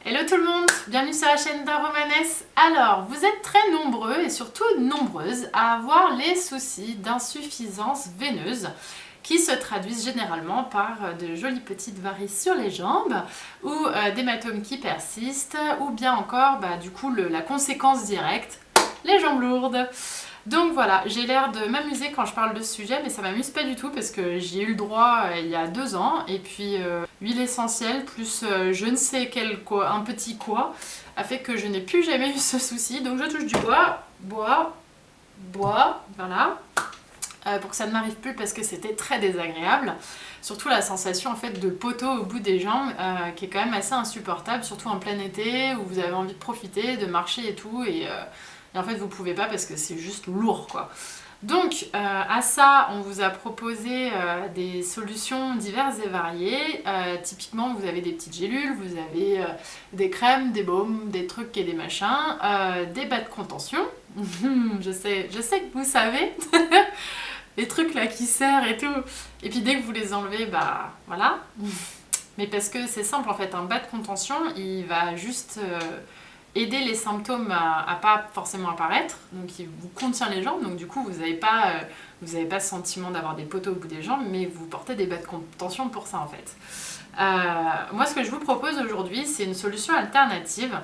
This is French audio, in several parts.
Hello tout le monde, bienvenue sur la chaîne d'Aromaness. Alors, vous êtes très nombreux et surtout nombreuses à avoir les soucis d'insuffisance veineuse qui se traduisent généralement par de jolies petites varices sur les jambes ou d'hématomes qui persistent ou bien encore du coup la conséquence directe, les jambes lourdes. Donc voilà, j'ai l'air de m'amuser quand je parle de ce sujet, mais ça m'amuse pas du tout parce que j'y ai eu le droit il y a 2 ans, et puis huile essentielle plus je ne sais quel quoi, un petit quoi, a fait que je n'ai plus jamais eu ce souci. Donc je touche du bois, voilà, pour que ça ne m'arrive plus parce que c'était très désagréable. Surtout la sensation en fait de poteau au bout des jambes qui est quand même assez insupportable, surtout en plein été où vous avez envie de profiter, de marcher et tout, et en fait vous pouvez pas parce que c'est juste lourd quoi. Donc à ça on vous a proposé des solutions diverses et variées. Typiquement vous avez des petites gélules, vous avez des crèmes, des baumes, des trucs et des machins, des bas de contention. je sais que vous savez. Les trucs là qui serrent et tout. Et puis dès que vous les enlevez, voilà. Mais parce que c'est simple en fait, un bas de contention il va juste aider les symptômes à pas forcément apparaître, donc il vous contient les jambes, donc du coup vous n'avez pas ce sentiment d'avoir des poteaux au bout des jambes, mais vous portez des bas de contention pour ça en fait. Moi ce que je vous propose aujourd'hui c'est une solution alternative.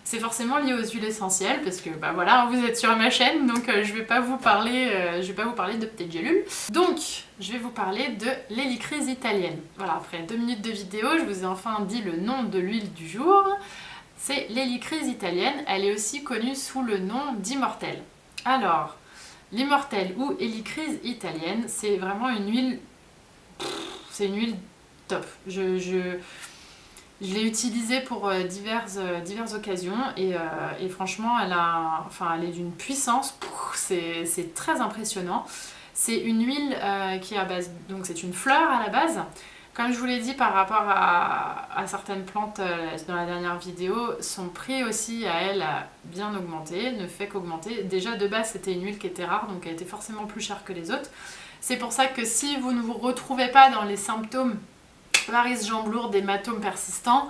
C'est forcément lié aux huiles essentielles parce que voilà, vous êtes sur ma chaîne, donc je vais pas vous parler de petites gélules. Donc je vais vous parler de l'hélicryse italienne. Voilà, après 2 minutes de vidéo, je vous ai enfin dit le nom de l'huile du jour. C'est l'hélicryse italienne, elle est aussi connue sous le nom d'immortelle. Alors, l'immortelle ou hélicryse italienne, c'est vraiment une huile... c'est une huile top. Je l'ai utilisée pour diverses occasions et franchement, elle est d'une puissance, c'est très impressionnant. C'est une huile qui est à base... donc c'est une fleur à la base. Comme je vous l'ai dit par rapport à certaines plantes dans la dernière vidéo, son prix aussi à elle a bien augmenté, ne fait qu'augmenter. Déjà de base c'était une huile qui était rare, donc elle était forcément plus chère que les autres. C'est pour ça que si vous ne vous retrouvez pas dans les symptômes varices, jambes lourdes, hématomes persistants,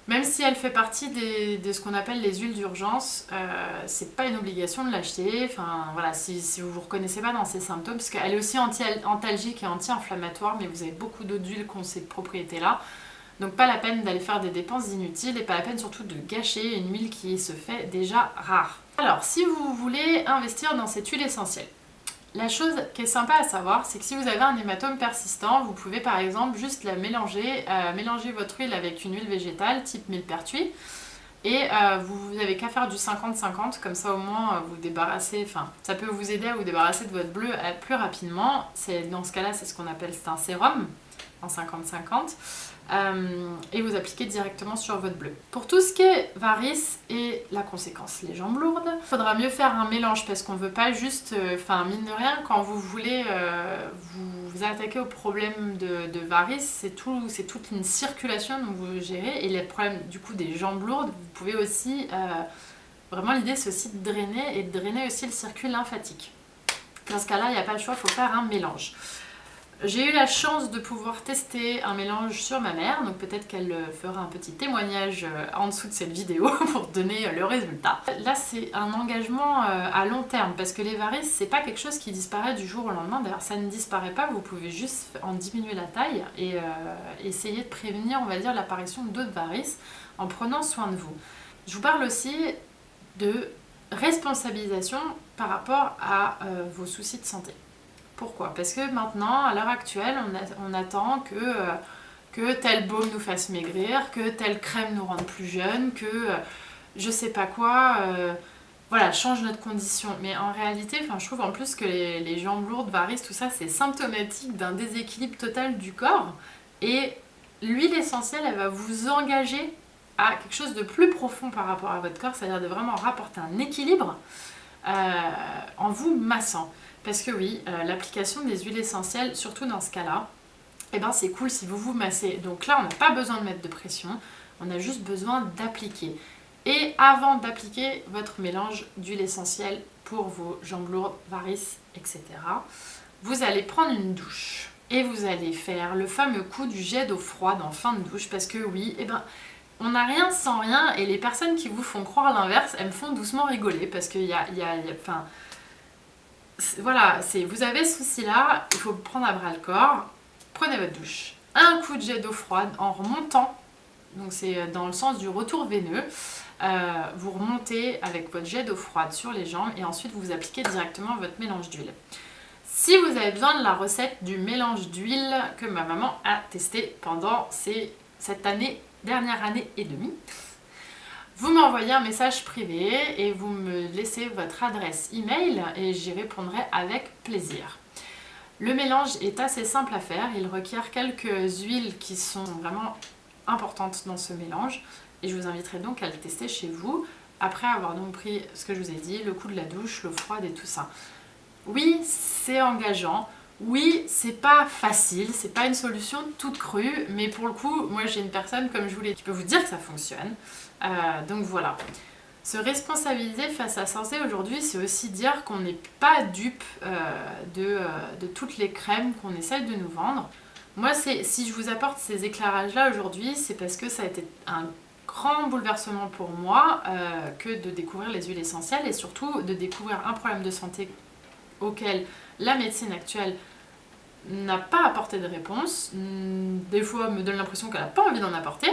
même si elle fait partie de ce qu'on appelle les huiles d'urgence, c'est pas une obligation de l'acheter. Enfin voilà, si vous vous reconnaissez pas dans ces symptômes, parce qu'elle est aussi antalgique et anti-inflammatoire, mais vous avez beaucoup d'autres huiles qui ont ces propriétés-là. Donc pas la peine d'aller faire des dépenses inutiles et pas la peine surtout de gâcher une huile qui se fait déjà rare. Alors si vous voulez investir dans cette huile essentielle, la chose qui est sympa à savoir, c'est que si vous avez un hématome persistant, vous pouvez par exemple juste la mélanger votre huile avec une huile végétale type millepertuis, et vous n'avez qu'à faire du 50-50, comme ça au moins vous débarrassez, ça peut vous aider à vous débarrasser de votre bleu plus rapidement. Dans ce cas-là, c'est ce qu'on appelle un sérum en 50-50. Et vous appliquez directement sur votre bleu. Pour tout ce qui est varices et la conséquence, les jambes lourdes, il faudra mieux faire un mélange parce qu'on ne veut pas juste, mine de rien, quand vous voulez vous attaquer au problème de varices, c'est toute une circulation dont vous gérez, et les problèmes du coup des jambes lourdes, vous pouvez aussi, vraiment l'idée c'est aussi de drainer, et de drainer aussi le circuit lymphatique. Dans ce cas-là, il n'y a pas le choix, il faut faire un mélange. J'ai eu la chance de pouvoir tester un mélange sur ma mère, donc peut-être qu'elle fera un petit témoignage en dessous de cette vidéo pour donner le résultat. Là c'est un engagement à long terme, parce que les varices c'est pas quelque chose qui disparaît du jour au lendemain. D'ailleurs ça ne disparaît pas, vous pouvez juste en diminuer la taille et essayer de prévenir, on va dire, l'apparition d'autres varices en prenant soin de vous. Je vous parle aussi de responsabilisation par rapport à vos soucis de santé. Pourquoi? Parce que maintenant, à l'heure actuelle, on attend que tel baume nous fasse maigrir, que telle crème nous rende plus jeunes, que je sais pas quoi, voilà, change notre condition. Mais en réalité, je trouve en plus que les jambes lourdes, varices, tout ça, c'est symptomatique d'un déséquilibre total du corps. Et l'huile essentielle, elle va vous engager à quelque chose de plus profond par rapport à votre corps, c'est-à-dire de vraiment rapporter un équilibre en vous massant. Parce que oui, l'application des huiles essentielles, surtout dans ce cas-là, c'est cool si vous vous massez. Donc là, on n'a pas besoin de mettre de pression, on a juste besoin d'appliquer. Et avant d'appliquer votre mélange d'huile essentielle pour vos jambes lourdes, varices, etc., vous allez prendre une douche. Et vous allez faire le fameux coup du jet d'eau froide en fin de douche, parce que oui, on n'a rien sans rien, et les personnes qui vous font croire l'inverse, elles me font doucement rigoler, parce qu'il enfin, voilà, vous avez ce souci-là, il faut prendre à bras le corps, prenez votre douche. Un coup de jet d'eau froide en remontant, donc c'est dans le sens du retour veineux, vous remontez avec votre jet d'eau froide sur les jambes et ensuite vous appliquez directement votre mélange d'huile. Si vous avez besoin de la recette du mélange d'huile que ma maman a testé pendant cette dernière année et demie, vous m'envoyez un message privé et vous me laissez votre adresse email et j'y répondrai avec plaisir. Le mélange est assez simple à faire, il requiert quelques huiles qui sont vraiment importantes dans ce mélange et je vous inviterai donc à le tester chez vous après avoir donc pris ce que je vous ai dit, le coup de la douche, l'eau froide et tout ça. Oui, c'est engageant, oui, c'est pas facile, c'est pas une solution toute crue, mais pour le coup, moi j'ai une personne, comme je vous l'ai dit, qui peut vous dire que ça fonctionne. Donc voilà. Se responsabiliser face à santé aujourd'hui, c'est aussi dire qu'on n'est pas dupe de toutes les crèmes qu'on essaye de nous vendre. Moi, si je vous apporte ces éclairages-là aujourd'hui, c'est parce que ça a été un grand bouleversement pour moi que de découvrir les huiles essentielles et surtout de découvrir un problème de santé auquel la médecine actuelle n'a pas apporté de réponse. Des fois, me donne l'impression qu'elle n'a pas envie d'en apporter.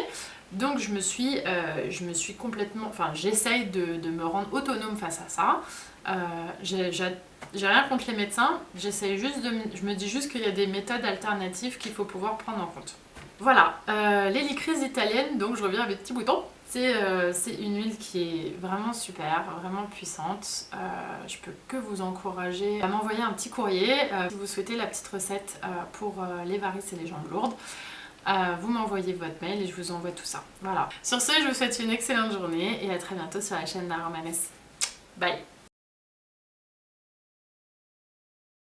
Donc je me suis complètement, enfin j'essaye de me rendre autonome face à ça. J'ai rien contre les médecins, j'essaye juste je me dis juste qu'il y a des méthodes alternatives qu'il faut pouvoir prendre en compte. Voilà, l'hélicryse italienne, donc je reviens avec petit bouton. C'est une huile qui est vraiment super, vraiment puissante. Je peux que vous encourager à m'envoyer un petit courrier si vous souhaitez la petite recette pour les varices et les jambes lourdes. Vous m'envoyez votre mail et je vous envoie tout ça. Voilà. Sur ce, je vous souhaite une excellente journée et à très bientôt sur la chaîne d'Aromanes. Bye!